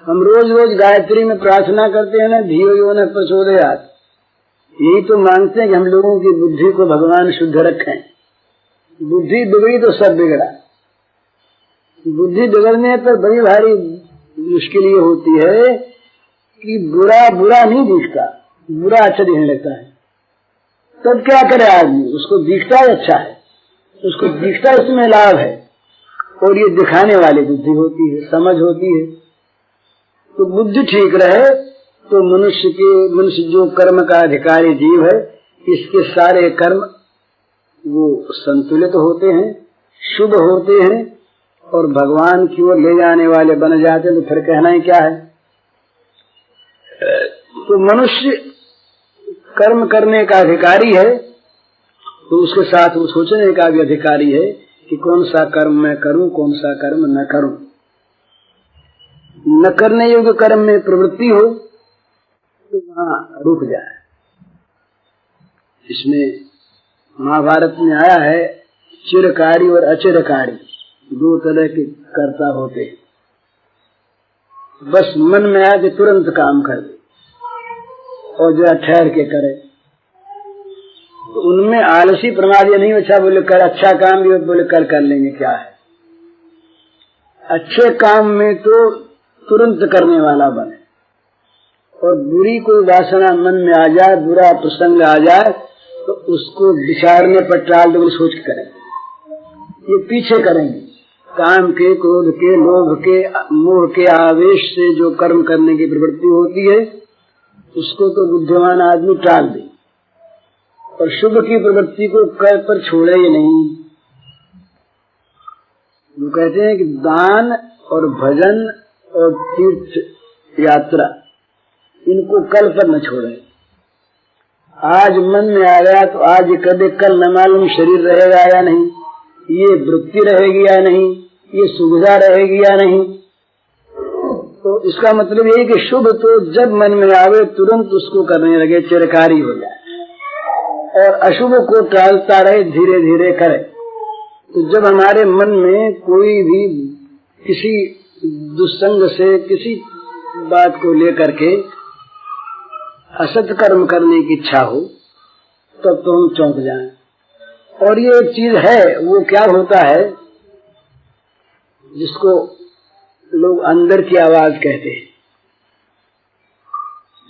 हम रोज रोज गायत्री में प्रार्थना करते हैं ना, धियो यो न प्रचोदयात्। यही तो मांगते हैं कि हम लोगों की बुद्धि को भगवान शुद्ध रखें। बुद्धि बिगड़ी तो सब बिगड़ा। बुद्धि बिगड़ने पर बड़ी भारी मुश्किल ये होती है कि बुरा बुरा नहीं दिखता, बुरा अच्छा दिखने लगता है। तब क्या करे आदमी? उसको दिखता है अच्छा है, उसको दिखता है उसमें लाभ है, और ये दिखाने वाली बुद्धि होती है, समझ होती है। तो बुद्धि ठीक रहे तो मनुष्य जो कर्म का अधिकारी जीव है, इसके सारे कर्म वो संतुलित होते हैं, शुभ होते हैं और भगवान की ओर ले जाने वाले बन जाते हैं। तो फिर कहना ही क्या है? तो मनुष्य कर्म करने का अधिकारी है, तो उसके साथ वो सोचने का भी अधिकारी है कि कौन सा कर्म मैं करूं, कौन सा कर्म न करूं। न करने योग्य कर्म में प्रवृत्ति हो तो वहां रुक जाए। इसमें महाभारत में आया है, चिरकारी और अचिरकारी दो तरह के कर्ता होते हैं। बस मन में आया कि तुरंत काम कर दे और जरा ठहर के करे। तो उनमें आलसी प्रमाद ये नहीं अच्छा बोले कर, अच्छा काम भी बोले कर लेंगे, क्या है। अच्छे काम में तो तुरंत करने वाला बने, और बुरी कोई वासना मन में आ जाए, बुरा प्रसंग आ जाए तो उसको विचारने पर टाल दो, सोच के करेंगे। ये पीछे करेंगे काम के, क्रोध के, लोभ के, मोह के आवेश से जो कर्म करने की प्रवृत्ति होती है, उसको तो बुद्धिमान आदमी टाल दे, और शुभ की प्रवृत्ति को कर पर छोड़े ही नहीं। वो कहते हैं कि दान और भजन और तीर्थ यात्रा, इनको कल पर न छोड़े। आज मन में आ गया तो आज कदे, कल न मालूम शरीर रहेगा या नहीं, ये वृत्ति रहेगी या नहीं, ये सुविधा रहेगी या नहीं। तो इसका मतलब यही कि शुभ तो जब मन में आवे तुरंत उसको करने लगे, चिरकारी हो जाए, और अशुभ को टालता रहे, धीरे धीरे करे। तो जब हमारे मन में कोई भी किसी दुस्संग से, किसी बात को लेकर के असत कर्म करने की इच्छा हो, तब तो हम चौंक जाएं। और ये एक चीज है, वो क्या होता है जिसको लोग अंदर की आवाज कहते हैं।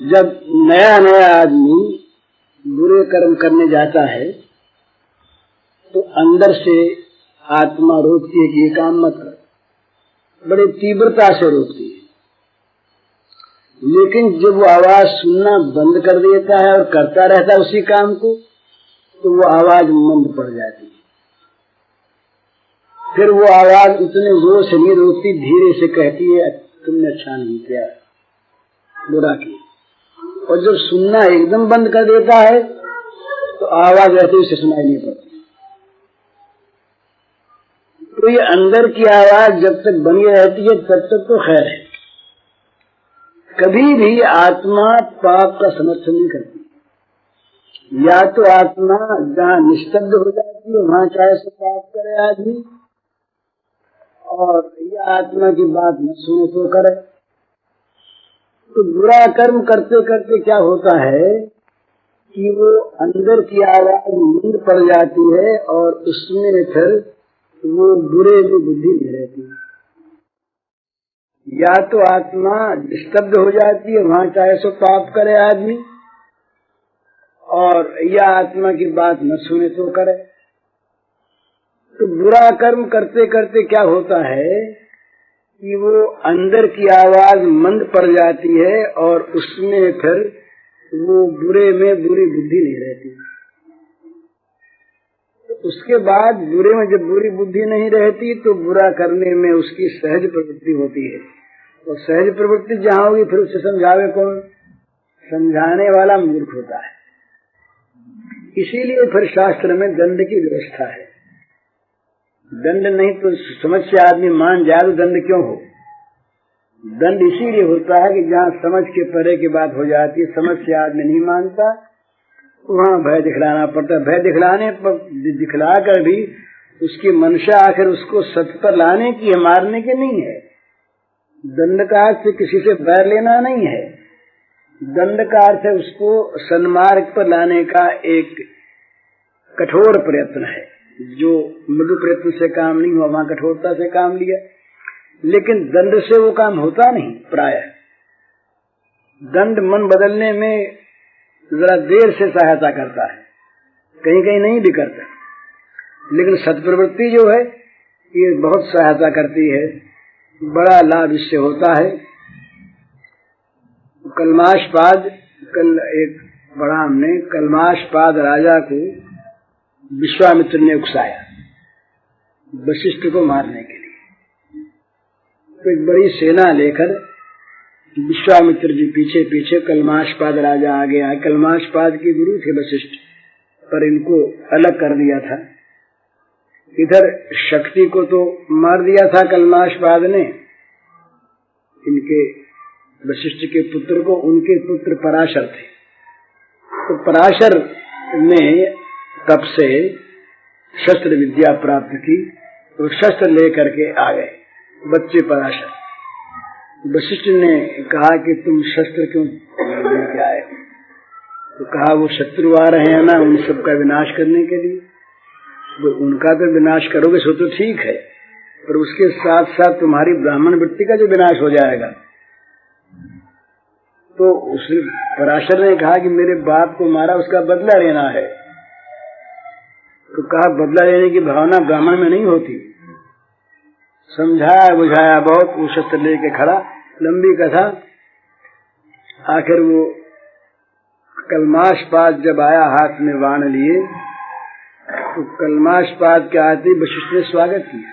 जब नया नया आदमी बुरे कर्म करने जाता है तो अंदर से आत्मा रोकती है कि ये काम मत कर, बड़े तीव्रता से रोकती है। लेकिन जब वो आवाज सुनना बंद कर देता है और करता रहता है उसी काम को, तो वो आवाज मंद पड़ जाती है। फिर वो आवाज उतने जोर से नहीं रोकती, धीरे से कहती है तुमने अच्छा नहीं किया, बुरा किया। और जब सुनना एकदम बंद कर देता है तो आवाज ऐसे उसे सुनाई नहीं पड़ती। तो ये अंदर की आवाज जब तक बनी रहती है तब तक तो खैर है। कभी भी आत्मा पाप का समर्थन नहीं करती। या तो आत्मा जहाँ निस्तब्ध हो जाती है वहां चाहे से पाप करे आदमी, और यह आत्मा की बात न सुने तो करे। तो बुरा कर्म करते करते क्या होता है कि वो अंदर की आवाज मंद पड़ जाती है, और उसमें फिर वो बुरे में बुद्धि नहीं रहती। या तो आत्मा निस्तब्ध हो जाती है वहां चाहे सो पाप करे आदमी, और या आत्मा की बात न सुने तो करे। तो बुरा कर्म करते करते क्या होता है कि वो अंदर की आवाज मंद पड़ जाती है, और उसमें फिर वो बुरे में बुरी बुद्धि नहीं रहती। तो उसके बाद बुरे में जब बुरी बुद्धि नहीं रहती तो बुरा करने में उसकी सहज प्रवृत्ति होती है, और सहज प्रवृत्ति जहाँ होगी फिर उसे समझावे कौन? समझाने वाला मूर्ख होता है। इसीलिए फिर शास्त्र में दंड की व्यवस्था है। दंड नहीं तो समझ से आदमी मान जाए तो दंड क्यों हो? दंड इसीलिए होता है कि जहाँ समझ के परे की बात हो जाती है, समझ से आदमी नहीं मानता, वहाँ भय दिखलाना पड़ता है। भय दिखलाने पर दिखला कर भी उसकी मंशा आखिर उसको सत्य पर लाने की है, मारने की नहीं है। दंड का अर्थ किसी से बैर लेना नहीं है, दंड का अर्थ है उसको सन्मार्ग पर लाने का एक कठोर प्रयत्न है। जो मृदु प्रयत्न से काम नहीं हुआ वहां कठोरता से काम लिया, लेकिन दंड से वो काम होता नहीं। प्रायः दंड मन बदलने में जरा देर से सहायता करता है, कहीं कहीं नहीं भी करता, लेकिन सत्प्रवृत्ति जो है ये बहुत सहायता करती है, बड़ा लाभ इससे होता है। कलमाशपाद, कल एक बड़ा हमने कलमाशपाद राजा को विश्वामित्र ने उकसाया वशिष्ठ को मारने के लिए, तो एक बड़ी सेना लेकर विश्वामित्र जी पीछे पीछे, कलमाशपाद राजा आगे आए। कलमाशपाद के गुरु थे वशिष्ठ, पर इनको अलग कर दिया था। इधर शक्ति को तो मार दिया था कलमाशपाद ने, इनके वशिष्ठ के पुत्र को, उनके पुत्र पराशर थे। तो पराशर ने तब से शस्त्र विद्या प्राप्त की, तो शस्त्र लेकर के आ गए बच्चे पराशर। वशिष्ठ ने कहा कि तुम शस्त्र क्यों लेके आए? तो कहा वो शत्रु आ रहे हैं ना, उन सबका विनाश करने के लिए। वो उनका तो विनाश करोगे सो तो ठीक है, पर उसके साथ साथ तुम्हारी ब्राह्मण वृत्ति का जो विनाश हो जाएगा। तो उस पराशर ने कहा कि मेरे बाप को मारा, उसका बदला लेना है। तो कहा बदला लेने की भावना ब्राह्मण में नहीं होती। समझाया बुझाया बहुत, वो शस्त्र लेके खड़ा, लंबी कथा। आखिर वो कलमाशपाद जब आया हाथ में बाण लिए, तो कलमाशपाद के आते वशिष्ठ ने स्वागत किया।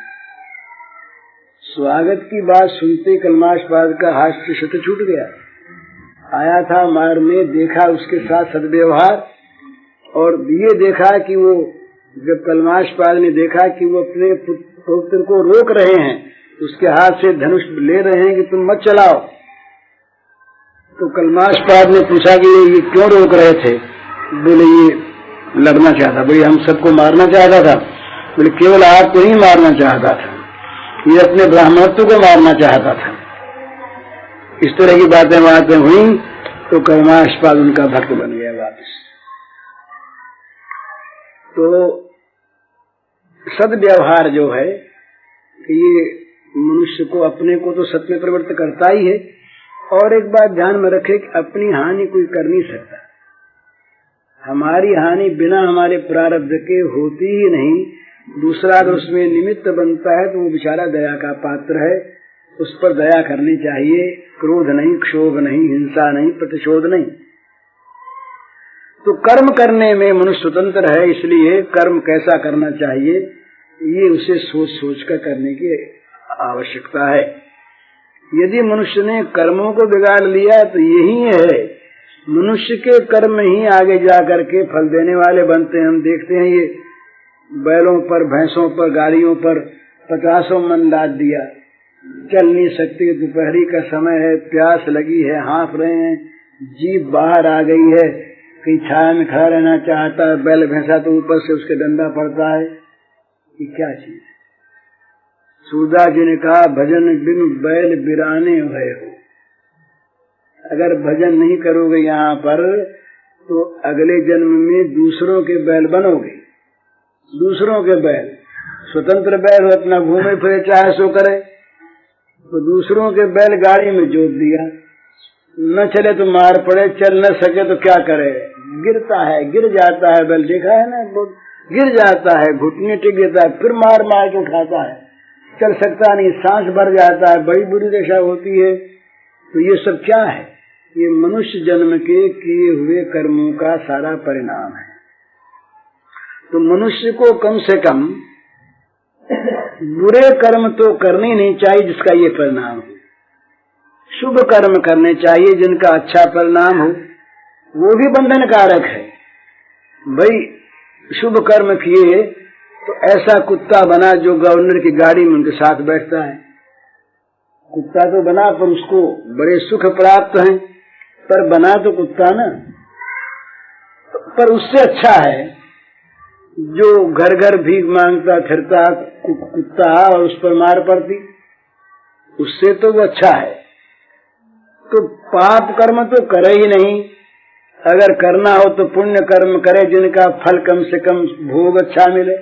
स्वागत की बात सुनते कलमाशपाद का हास्य से छूट गया। आया था मारने, देखा उसके साथ सद्व्यवहार, और ये देखा कि वो, जब कलमाशपाद ने देखा कि वो अपने पुत्र को रोक रहे हैं, उसके हाथ से धनुष ले रहे हैं कि तुम मत चलाओ, तो कलमाशपाद ने पूछा कि ये क्यों रोक रहे थे? बोले ये लड़ना चाहता। बोले हम सबको मारना चाहता था? बोले केवल आपको ही मारना चाहता था, ये अपने ब्राह्मणत्व को मारना चाहता था। इस तरह की बातें हुई, तो कलमाशपाद उनका भक्त बन गया वापस। तो सद्व्यवहार जो है ये मनुष्य को, अपने को तो सत्य प्रवृत्त करता ही है, और एक बात ध्यान में रखे कि अपनी हानि कोई कर नहीं सकता। हमारी हानि बिना हमारे प्रारब्ध के होती ही नहीं। दूसरा अगर उसमें निमित्त बनता है तो वो बेचारा दया का पात्र है, उस पर दया करनी चाहिए। क्रोध नहीं, क्षोभ नहीं, हिंसा नहीं, प्रतिशोध नहीं। तो कर्म करने में मनुष्य स्वतंत्र है, इसलिए कर्म कैसा करना चाहिए ये उसे सोच सोच कर करने की आवश्यकता है। यदि मनुष्य ने कर्मों को बिगाड़ लिया तो यही है, मनुष्य के कर्म ही आगे जाकर के फल देने वाले बनते हैं। हम देखते हैं ये बैलों पर, भैंसों पर, गाड़ियों पर 50 मन लाद दिया, चल नहीं सकती, दोपहरी का समय है, प्यास लगी है, हाँफ रहे हैं, जीभ बाहर आ गई है, कहीं छाया में खड़ा रहना चाहता है, बैल भैंसा तो ऊपर से उसके डंडा पड़ता है। ये क्या चीज? सूरदास जी ने कहा भजन बिन बैल बिराने हुए हो। अगर भजन नहीं करोगे यहाँ पर तो अगले जन्म में दूसरों के बैल बनोगे। दूसरों के बैल, स्वतंत्र बैल अपना घूमे फिरे चाहे सो करे, तो दूसरों के बैल गाड़ी में जोत दिया, न चले तो मार पड़े, चल न सके तो क्या करे, गिरता है, गिर जाता है बैल, देखा है ना, गिर जाता है, घुटने टिक देता है, फिर मार मार के उठाता है, चल सकता नहीं, सांस भर जाता है, बड़ी बुरी दशा होती है। तो ये सब क्या है? ये मनुष्य जन्म के किए हुए कर्मों का सारा परिणाम है। तो मनुष्य को कम से कम बुरे कर्म तो करने नहीं चाहिए जिसका ये परिणाम हो, शुभ कर्म करने चाहिए जिनका अच्छा परिणाम हो, वो भी बंधन कारक है। भाई शुभ कर्म किए तो ऐसा कुत्ता बना जो गवर्नर की गाड़ी में उनके साथ बैठता है। कुत्ता तो बना पर उसको बड़े सुख प्राप्त हैं, पर बना तो कुत्ता ना। पर उससे अच्छा है जो घर घर भीख मांगता फिरता कुत्ता और उस पर मार पड़ती। उससे तो वो अच्छा है। तो पाप कर्म तो करे ही नहीं, अगर करना हो तो पुण्य कर्म करे जिनका फल कम से कम भोग अच्छा मिले,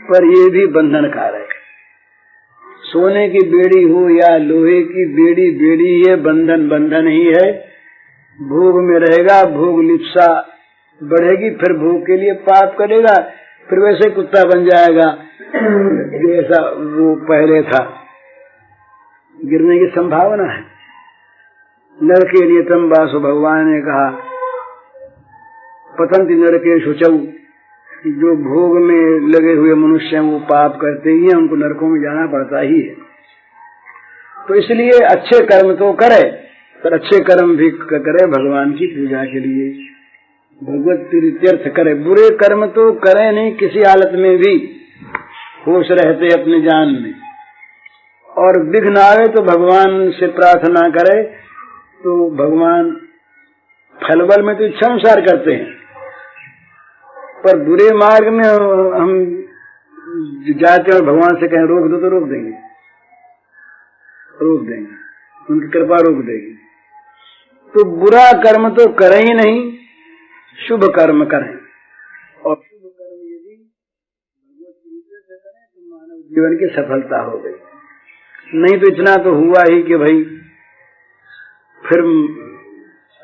पर ये भी बंधन कारक है। सोने की बेड़ी हो या लोहे की बेड़ी, बेड़ी ये बंधन बंधन ही है। भोग में रहेगा, भोग लिप्सा बढ़ेगी, फिर भोग के लिए पाप करेगा, फिर वैसे कुत्ता बन जाएगा जैसा वो पहले था, गिरने की संभावना है। नरके नियतम वासु, भगवान ने कहा पतंति नरके शुचौ, जो भोग में लगे हुए मनुष्य हैं वो पाप करते ही हैं, उनको नरकों में जाना पड़ता ही है। तो इसलिए अच्छे कर्म तो करे, पर अच्छे कर्म भी करे भगवान की पूजा के लिए, भगवत तीर्थ करे। बुरे कर्म तो करे नहीं, किसी हालत में भी होश रहते अपने जान में, और विघ्न आवे तो भगवान से प्रार्थना करे, तो भगवान फल बल में तो इच्छा अनुसार करते हैं, पर बुरे मार्ग में हम जाते हैं और भगवान से कहें रोक दो तो रोक देंगे, उनकी कृपा रोक देगी। तो बुरा कर्म तो करें ही नहीं, शुभ कर्म करें, और शुभ कर्म यदि भगवत रीति से करें तो मानव जीवन की सफलता हो गई। नहीं तो इतना तो हुआ ही कि भाई फिर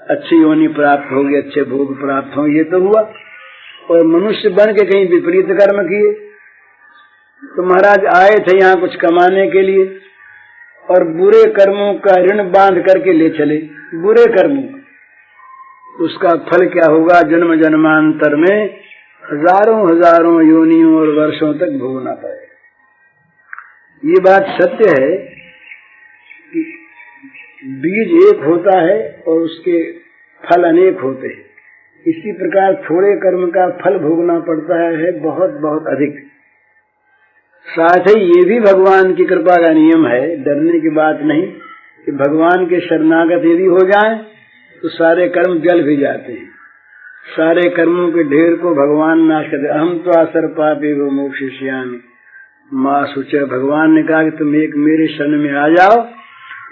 अच्छी योनि प्राप्त होगी, अच्छे भोग प्राप्त होंगे, ये तो हुआ। और मनुष्य बन के कहीं विपरीत कर्म किए तो महाराज आए थे यहाँ कुछ कमाने के लिए, और बुरे कर्मों का ऋण बांध करके ले चले, बुरे कर्मों, उसका फल क्या होगा? जन्म जन्मांतर में हजारों हजारों योनियों और वर्षों तक भोगना पड़ेगा। ये बात सत्य है कि बीज एक होता है और उसके फल अनेक होते हैं। इसी प्रकार थोड़े कर्म का फल भोगना पड़ता है बहुत बहुत अधिक। साथ ही ये भी भगवान की कृपा का नियम है, डरने की बात नहीं, कि भगवान के शरणागत यदि हो जाएं तो सारे कर्म जल भी जाते हैं, सारे कर्मों के ढेर को भगवान नाश करते। अहम तो आसर पापी वो मोक्षिष्यामि मां शुचि। भगवान ने कहा कि तुम एक मेरे शरण में आ जाओ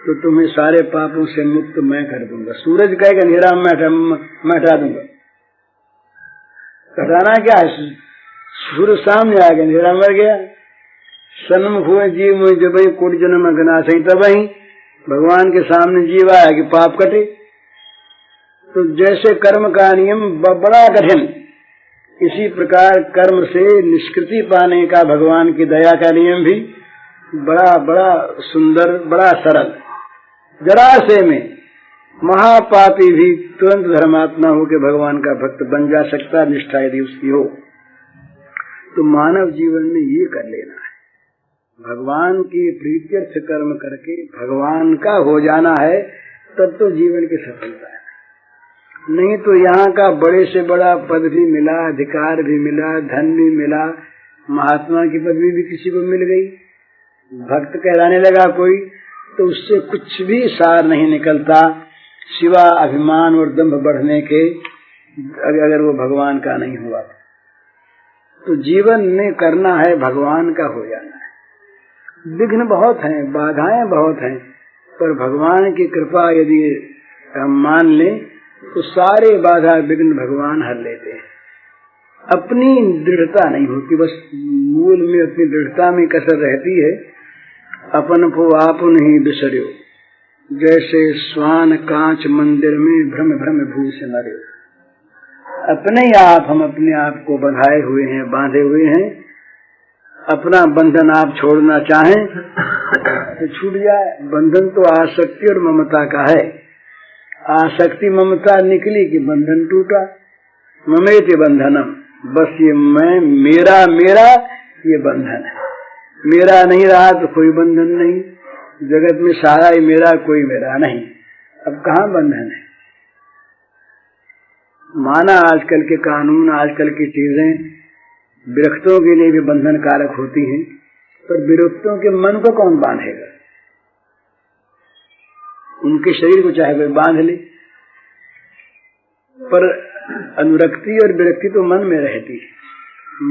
तो तुम्हें सारे पापों से मुक्त मैं कर दूंगा। सूरज कहेगा अंधेरा मैं हटा दूंगा, हटाना क्या है? सूर्य सामने आ गया, अंधेरा मर गया। सन्मुख हुए जीव मुझे जब कोटि जन्म अगना सही, तब ही भगवान के सामने जीव आया कि पाप कटे। तो जैसे कर्म का नियम बड़ा कठिन, इसी प्रकार कर्म से निष्कृति पाने का भगवान की दया का नियम भी बड़ा बड़ा सुंदर, बड़ा सरल। जरा से में महापापी भी तुरंत धर्मात्मा होकर भगवान का भक्त बन जा सकता, निष्ठा यदि उसकी हो। तो मानव जीवन में ये कर लेना है, भगवान की प्रीत्यर्थ कर्म करके भगवान का हो जाना है, तब तो जीवन की सफलता है। नहीं तो यहाँ का बड़े से बड़ा पद भी मिला, अधिकार भी मिला, धन भी मिला, महात्मा की पदवी भी किसी को मिल गई, भक्त कहलाने लगा कोई, तो उससे कुछ भी सार नहीं निकलता सिवा अभिमान और दंभ बढ़ने के, अगर वो भगवान का नहीं हुआ। तो जीवन में करना है भगवान का हो जाना है। विघ्न बहुत हैं, बाधाएं बहुत हैं, पर भगवान की कृपा यदि हम मान लें तो सारे बाधा विघ्न भगवान हर लेते हैं। अपनी दृढ़ता नहीं होती, बस मूल में अपनी दृढ़ता में कसर रहती है। अपन को आप नहीं बिसर्यो, जैसे स्वान कांच मंदिर में भ्रम भ्रम भूष मरे। अपने आप हम अपने आप को बंधाए हुए हैं, बांधे हुए हैं। अपना बंधन आप छोड़ना चाहें तो छूट जाए। बंधन तो आसक्ति और ममता का है। आसक्ति ममता निकली कि बंधन टूटा। ममेति बंधनम, बस ये मैं, मेरा मेरा ये बंधन है। मेरा नहीं रहा तो कोई बंधन नहीं, जगत में सारा ही मेरा, कोई मेरा नहीं। अब कहाँ बंधन है? माना आजकल के कानून, आजकल की चीजें विरक्तों के लिए भी बंधन कारक होती हैं, पर विरक्तों के मन को कौन बांधेगा? उनके शरीर को चाहे कोई बांध ले, पर अनुरक्ति और विरक्ति तो मन में रहती है।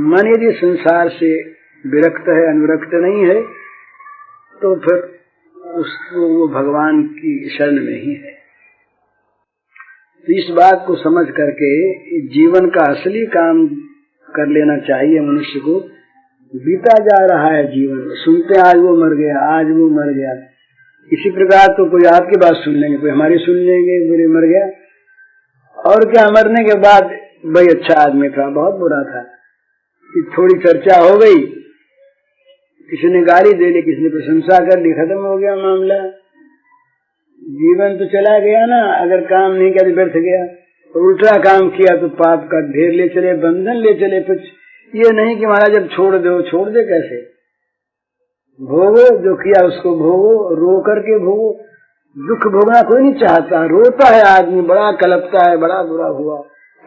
मन यदि संसार से विरक्त है, अनुरक्त नहीं है, तो फिर उसको वो भगवान की शरण में ही है। तो इस बात को समझ करके जीवन का असली काम कर लेना चाहिए मनुष्य को। बीता जा रहा है जीवन, सुनते आज वो मर गया, आज वो मर गया। इसी प्रकार तो कोई आपकी बात सुन लेंगे, कोई हमारी सुन लेंगे, बुरे मर गया। और क्या, मरने के बाद भाई अच्छा आदमी था, बहुत बुरा था, कि थोड़ी चर्चा हो गई, किसी ने गाली दे ली, किसी ने प्रशंसा कर ली, खत्म हो गया मामला। जीवन तो चला गया ना। अगर काम नहीं किया तो व्यर्थ गया, और उल्टा काम किया तो पाप का ढेर ले चले, बंधन ले चले। कुछ ये नहीं कि महाराज जब छोड़ दे कैसे? भोगो, जो किया उसको भोगो, रो करके भोगो। दुख भोगना कोई नहीं चाहता, रोता है आदमी, बड़ा कलपता है, बड़ा बुरा हुआ,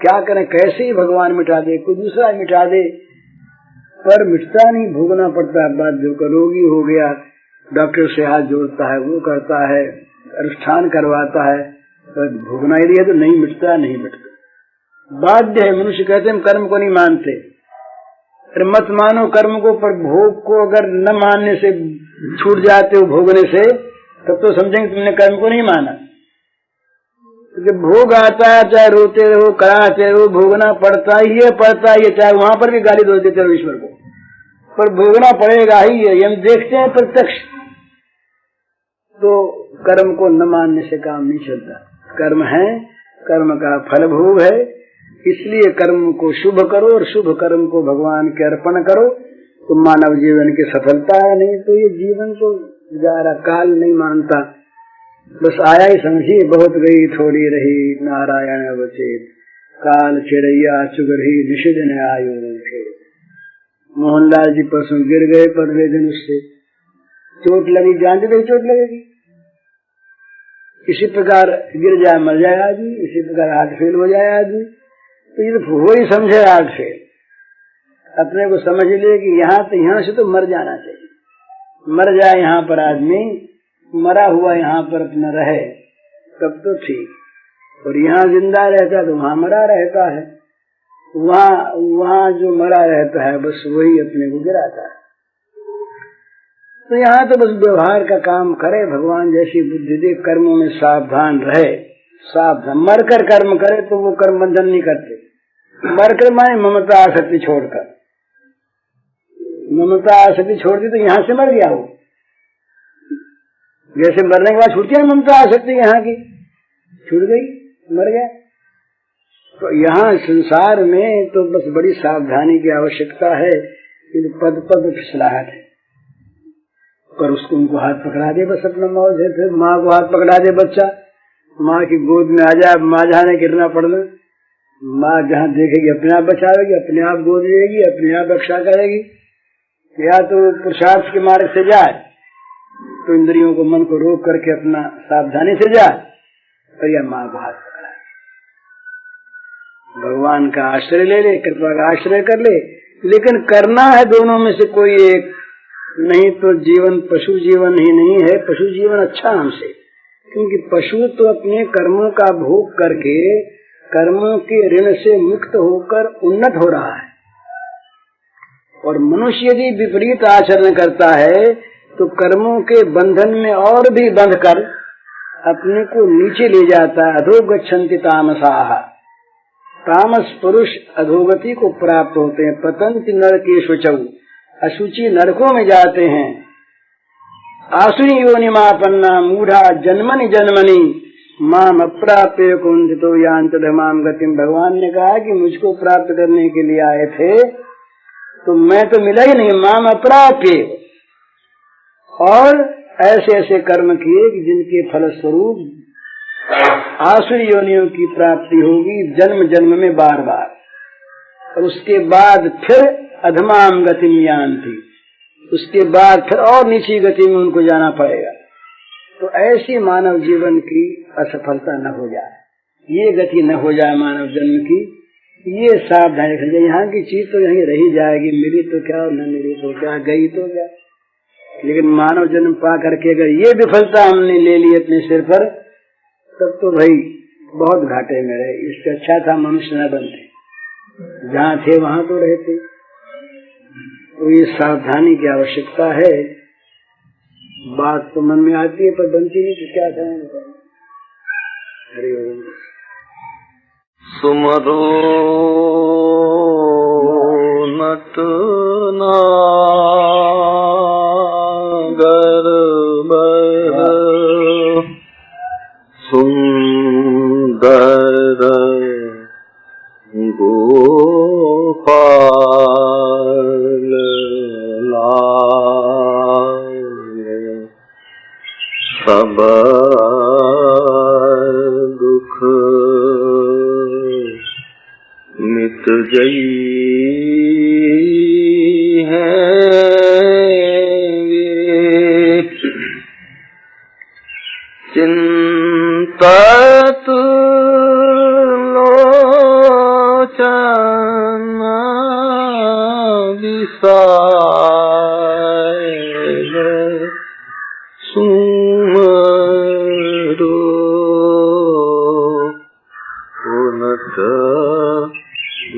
क्या करें, कैसे ही भगवान मिटा दे, कोई दूसरा मिटा दे, पर मिटता नहीं, भोगना पड़ता है। बात जो रोगी हो गया, डॉक्टर से हाथ जोड़ता है, वो करता है, अनुष्ठान करवाता है, पर भोगना ही है तो नहीं मिटता। बाध्य है। मनुष्य कहते हैं हम कर्म को नहीं मानते। अरे मत मानो कर्म को, पर भोग को अगर न मानने से छूट जाते हो भोगने से, तब तो समझेंगे तुमने कर्म को नहीं माना। तो जब भोग आता है, चाहे रोते रहो, कराते रहो, भोगना पड़ता ही है, चाहे वहां पर भी गाली दो देते रहो ईश्वर को, पर भोगना पड़ेगा ही है। हम देखते हैं प्रत्यक्ष। तो कर्म को न मानने से काम नहीं चलता। कर्म है, कर्म का फल भोग है, इसलिए कर्म को शुभ करो और शुभ कर्म को भगवान के अर्पण करो, तो मानव जीवन की सफलता है। नहीं तो ये जीवन तो जा रहा, काल नहीं मानता, बस आया ही समझिए, बहुत गई थोड़ी रही, नारायण अवचेत, काल चिड़ैया चुग रही, निषिधन आयु। मोहनलाल जी परसों गिर गए, पर दिन उससे चोट लगी, जानते थे चोट लगेगी। इसी प्रकार गिर जाए मर जाए आदमी, इसी प्रकार हार्ट फेल हो जाए आदमी। तो ये तो वो ही समझे हार्ट फेल, अपने को समझ ले कि यहाँ से तो मर जाना चाहिए, मर जाए यहाँ पर आदमी, मरा हुआ यहाँ पर अपना रहे तब तो ठीक। और यहाँ जिंदा रहता है तो वहाँ मरा रहता है, वहाँ जो मरा रहता है बस वही अपने को गिराता है। तो यहाँ तो बस व्यवहार का काम करे, भगवान जैसी बुद्धि दे, कर्मों में सावधान रहे, सावधान। मरकर कर्म करे तो वो कर्म बंधन नहीं करते। मरकर माने ममता आसक्ति छोड़कर, ममता आसक्ति छोड़ दी तो यहाँ से मर गया वो। जैसे मरने के बाद छूटती है ममता आसक्ति, यहाँ की छूट गई, मर गया। तो यहाँ संसार में तो बस बड़ी सावधानी की आवश्यकता है। पद पद फिसलाहट है, पर उसको उनको हाथ पकड़ा दे बस अपना मौज है। फिर माँ को हाथ पकड़ा दे बच्चा, माँ की गोद में आ जाए, माँ जहाँ गिरना पड़ना, माँ जहाँ देखेगी अपने आप बचाएगी, अपने आप गोद लेगी, अपने आप रक्षा करेगी। या तो पुरुषार्थ के मार्ग से जाए तो इंद्रियों को, मन को रोक करके अपना सावधानी से जाए, और या माँ को हाथ पकड़ा, भगवान का आश्रय ले ले, कृपा का आश्रय कर ले। लेकिन करना है दोनों में से कोई एक, नहीं तो जीवन पशु जीवन ही नहीं है। पशु जीवन अच्छा हमसे, क्योंकि पशु तो अपने कर्मों का भोग करके, कर्मों के ऋण से मुक्त होकर उन्नत हो रहा है। और मनुष्य यदि विपरीत आचरण करता है तो कर्मों के बंधन में और भी बंध कर अपने को नीचे ले जाता है। अधोगच्छन्ति तामसाः, तामस पुरुष अधोगति को प्राप्त होते हैं। पतन्ति नरकेषु च, अशुचि नरकों में जाते हैं। आसुरी योनिमापन्ना मूढ़ा जन्मनि जन्मनि माम अप्राप्य कुंठितो यान्ति धमाम गतिम। भगवान ने कहा कि मुझको प्राप्त करने के लिए आए थे तो मैं तो मिला ही नहीं, माम अप्राप्य। और ऐसे ऐसे कर्म किए कि जिनके फलस्वरूप आसुरी योनियों की प्राप्ति होगी जन्म जन्म में बार बार, और उसके बाद फिर अधमाम गतिम यान्ति, उसके बाद फिर और नीची गति में उनको जाना पड़ेगा। तो ऐसी मानव जीवन की असफलता न हो जाए, ये गति न हो जाए मानव जन्म की, ये सावधानी रखना चाहिए। यहाँ की चीज तो यहीं रही जाएगी, मिली तो क्या और न मिली तो क्या, गई तो क्या। लेकिन मानव जन्म पा करके अगर ये विफलता हमने ले ली अपने सिर पर, तब तो भाई बहुत घाटे में रहे। इससे अच्छा था मनुष्य न बनते, जहाँ थे वहां तो रहते। तो ये सावधानी की आवश्यकता है। बात तो मन में आती है पर बनती नहीं, तो क्या करें। हरि ओम। सुमरो नट नागर बर सुंदर गोपाल लाल सब दुख मिट गई है चिंतित लोचन विसार सुमरो नट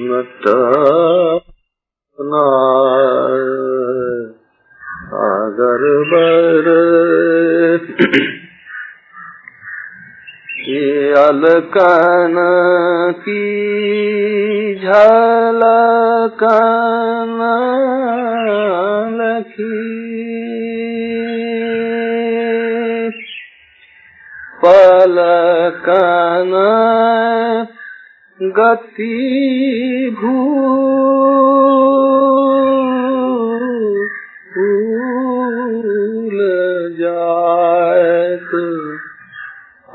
नट नागर बर ये अलकन की झलकन लखी पलकन गति भूल जात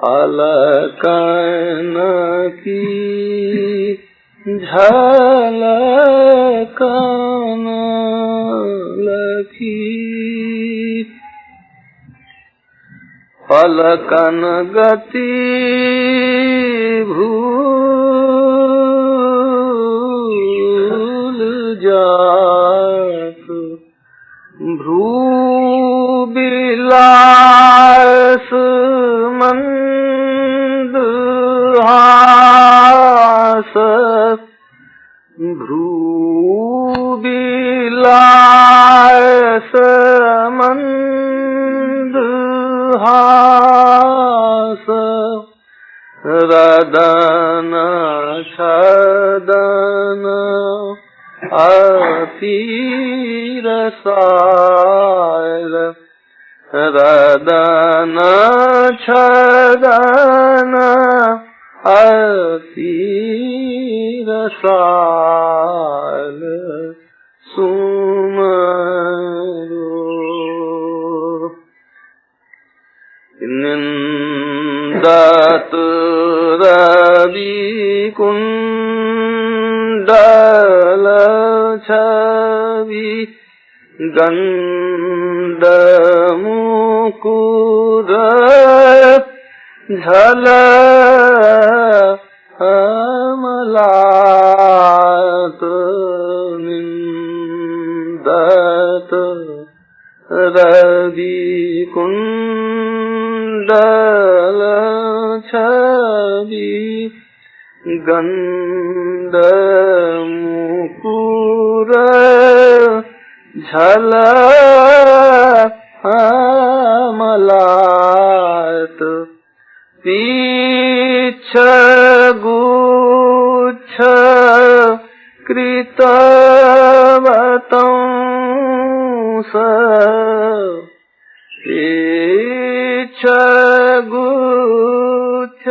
अलकन की झलकन लखी पलकन गति भूल जात भ्रू बिलास मंदहास भ्रू बिलास मंदहास रदन छदन अति रसायल रदन छदन अति रसायल सुमरो निंदत रवि कुंडल छवि गंड मुकुर झल अमलात निंदत रवि कुंडल छवि गंड मुकुर झल अमलात पीछ गुच्छ कृतवतंस पीछ गुच्छ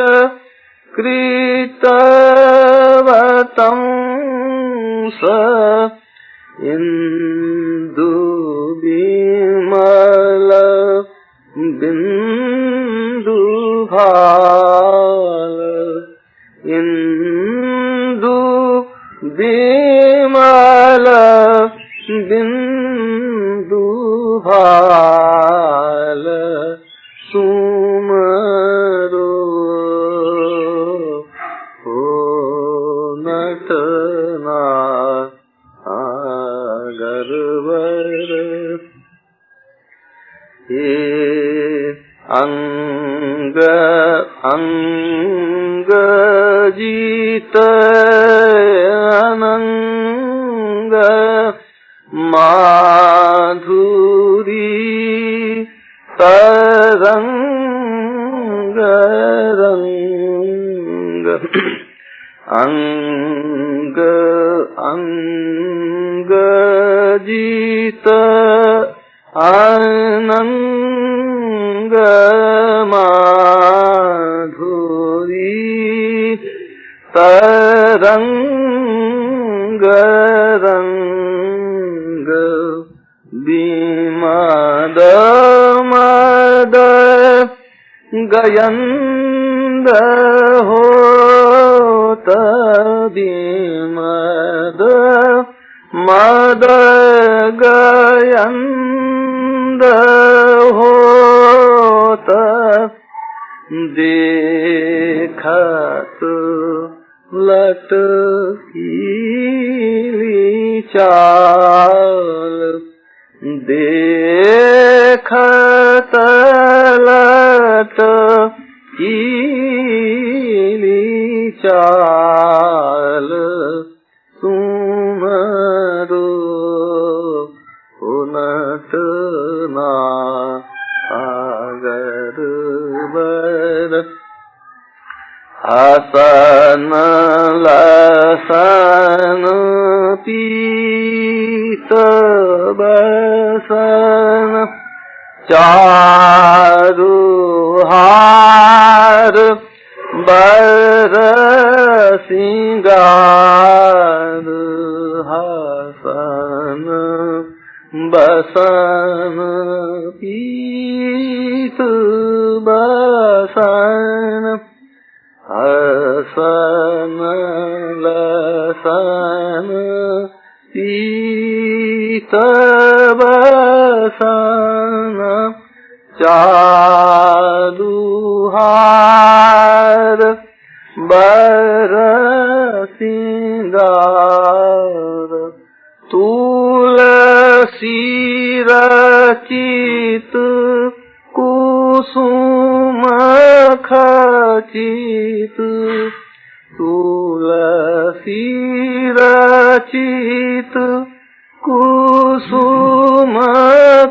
कृतवतंस इंदु बिमल बिंदु भाल इंदु बिमल बिंदु भाल सुमरो हो नटना गर्वर हे अंग अंग जीत अनंग माधुरी तरंग रंग अंग अंग जीत अनंग माधुरी तरंग रंग विमद मद गयंद होत विमद मद गयंद होत देखत लटकीली चाल देखत लटकीली चाल सुमरो उनट ना आगर बर हसन लसन पीत बसन चारु हार बर सिंगार हसन बसन पीत बसन हसन लसन पीत बसन चारु हार बर सिंगार तुलसी रचित कुसुम खचित तुलसी रचित कुसुम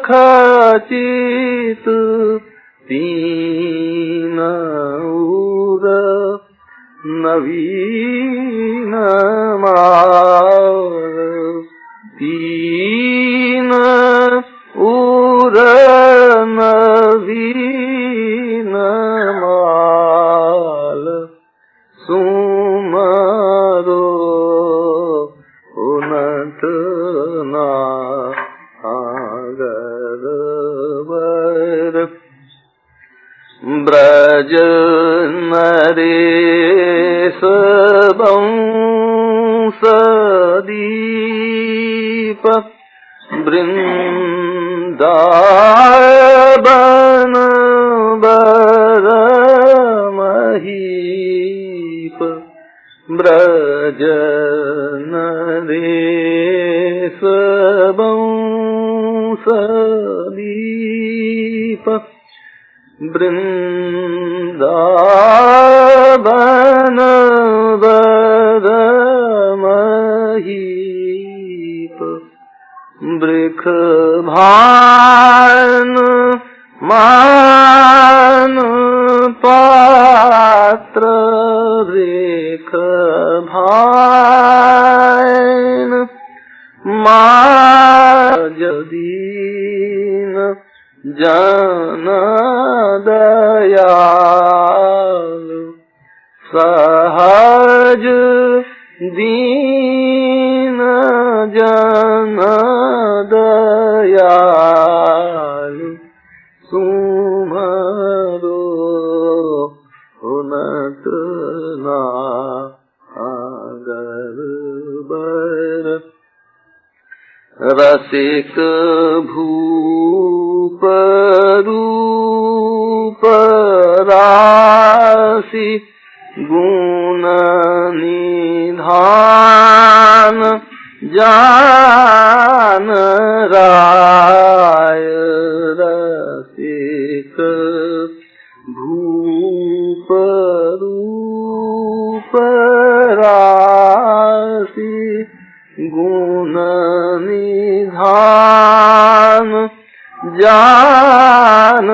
खचित तीन उर नवीन माल तीन उर नवीन माल सुमरो उनत ना आगर बर ब्रज नरेश बंश दीप वृंदावन बर महीप ब्रज नरेश बंश दीप वृंदावन बर महीप वृख भान मान पात्र वृख भान जदीन जन दयाल सहज दीन जन दयाल सुमरो उनत ना आगर बर रसिक भूप रूप राशि गुण निधान जान राय रसिक भूप रूप राशि गुण निधान जान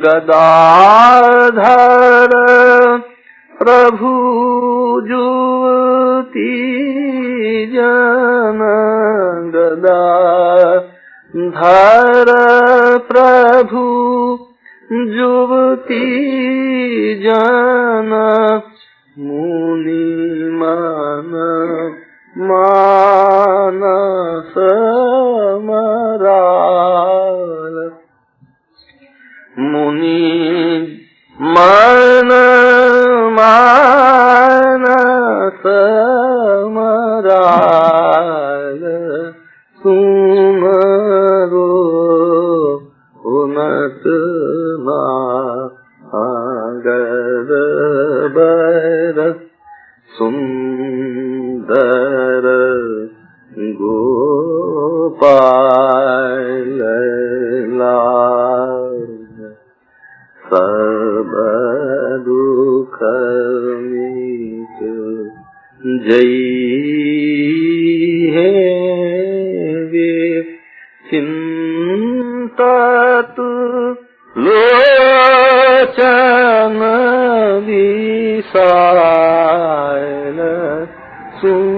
गदाधर प्रभु जुवती जन गदाधर प्रभु जुवती जन मुनि मानस मराल मुनि मानस मराल सुमरो उन्नत नागर बर सुंदर गोपाल सब दुख मिट जई है वे चिंतत लोचन विशाल सुन